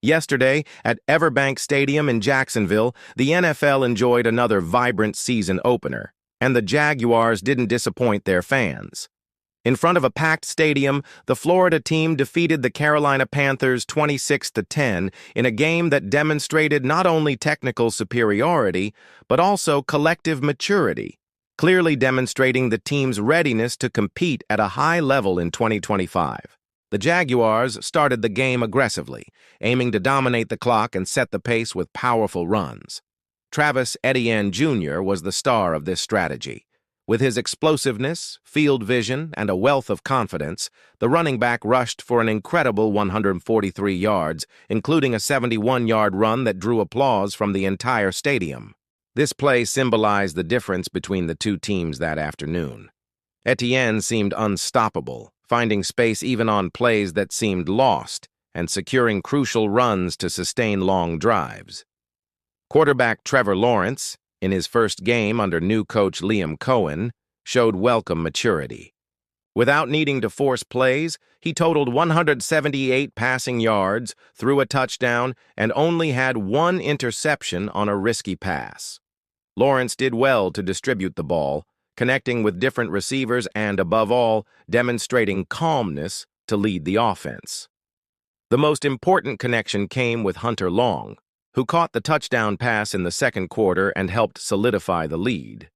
Yesterday, at EverBank Stadium in Jacksonville, the NFL enjoyed another vibrant season opener, and the Jaguars didn't disappoint their fans. In front of a packed stadium, the Florida team defeated the Carolina Panthers 26-10 in a game that demonstrated not only technical superiority, but also collective maturity, clearly demonstrating the team's readiness to compete at a high level in 2025. The Jaguars started the game aggressively, aiming to dominate the clock and set the pace with powerful runs. Etienne Jr was the star of this strategy. With his explosiveness, field vision, and a wealth of confidence, the running back rushed for an incredible 143 yards, including a 71-yard run that drew applause from the entire stadium. This play symbolized the difference between the two teams that afternoon. Etienne seemed unstoppable, finding space even on plays that seemed lost, and securing crucial runs to sustain long drives. Quarterback Trevor Lawrence, in his first game under new coach Liam Cohen, showed welcome maturity. Without needing to force plays, he totaled 178 passing yards, threw a touchdown, and only had one interception on a risky pass. Lawrence did well to distribute the ball, connecting with different receivers and, above all, demonstrating calmness to lead the offense. The most important connection came with Hunter Long, who caught the touchdown pass in the second quarter and helped solidify the lead.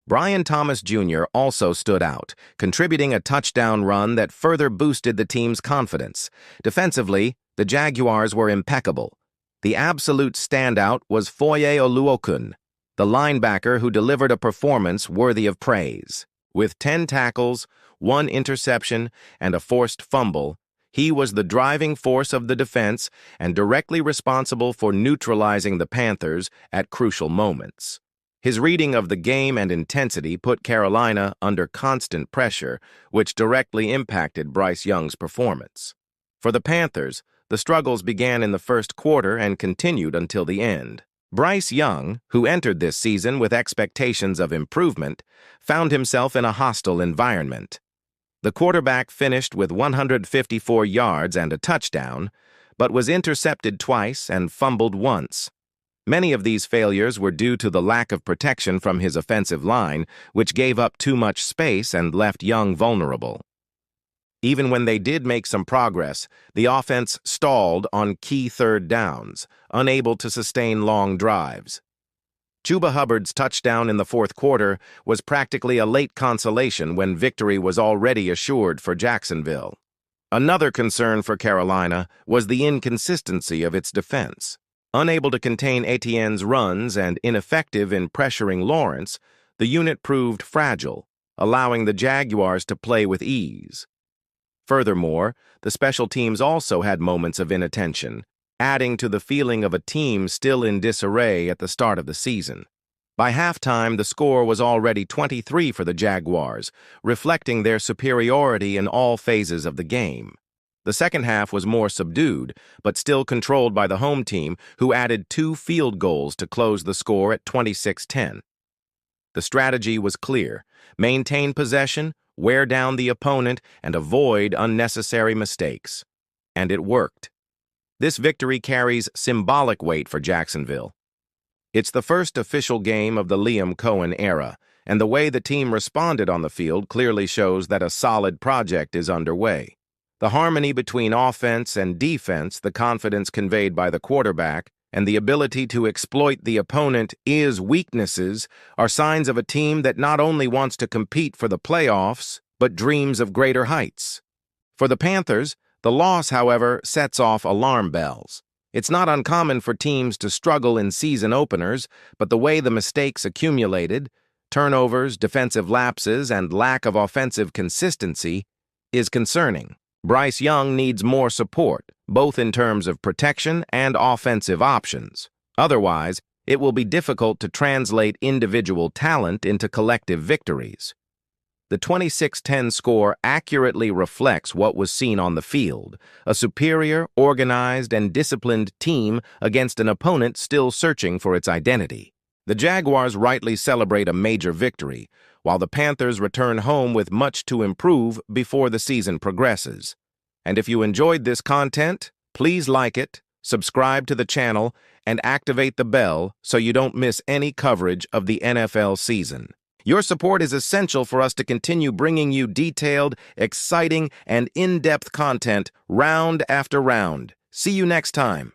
Brian Thomas Jr. also stood out, contributing a touchdown run that further boosted the team's confidence. Defensively, the Jaguars were impeccable. The absolute standout was Foye Oluokun, the linebacker who delivered a performance worthy of praise. With 10 tackles, 1 interception, and a forced fumble, he was the driving force of the defense and directly responsible for neutralizing the Panthers at crucial moments. His reading of the game and intensity put Carolina under constant pressure, which directly impacted Bryce Young's performance. For the Panthers, the struggles began in the first quarter and continued until the end. Bryce Young, who entered this season with expectations of improvement, found himself in a hostile environment. The quarterback finished with 154 yards and a touchdown, but was intercepted twice and fumbled once. Many of these failures were due to the lack of protection from his offensive line, which gave up too much space and left Young vulnerable. Even when they did make some progress, the offense stalled on key third downs, unable to sustain long drives. Chuba Hubbard's touchdown in the fourth quarter was practically a late consolation when victory was already assured for Jacksonville. Another concern for Carolina was the inconsistency of its defense. Unable to contain Etienne's runs and ineffective in pressuring Lawrence, the unit proved fragile, allowing the Jaguars to play with ease. Furthermore, the special teams also had moments of inattention, adding to the feeling of a team still in disarray at the start of the season. By halftime, the score was already 23 for the Jaguars, reflecting their superiority in all phases of the game. The second half was more subdued, but still controlled by the home team, who added 2 field goals to close the score at 26-10. The strategy was clear: maintain possession, wear down the opponent, and avoid unnecessary mistakes. And it worked. This victory carries symbolic weight for Jacksonville. It's the first official game of the Liam Cohen era, and the way the team responded on the field clearly shows that a solid project is underway. The harmony between offense and defense, the confidence conveyed by the quarterback, and the ability to exploit the opponent's weaknesses are signs of a team that not only wants to compete for the playoffs, but dreams of greater heights. For the Panthers, the loss, however, sets off alarm bells. It's not uncommon for teams to struggle in season openers, but the way the mistakes accumulated, turnovers, defensive lapses, and lack of offensive consistency, is concerning. Bryce Young needs more support, both in terms of protection and offensive options. Otherwise, it will be difficult to translate individual talent into collective victories. The 26-10 score accurately reflects what was seen on the field: a superior, organized, and disciplined team against an opponent still searching for its identity. The Jaguars rightly celebrate a major victory, while the Panthers return home with much to improve before the season progresses. And if you enjoyed this content, please like it, subscribe to the channel, and activate the bell so you don't miss any coverage of the NFL season. Your support is essential for us to continue bringing you detailed, exciting, and in-depth content round after round. See you next time.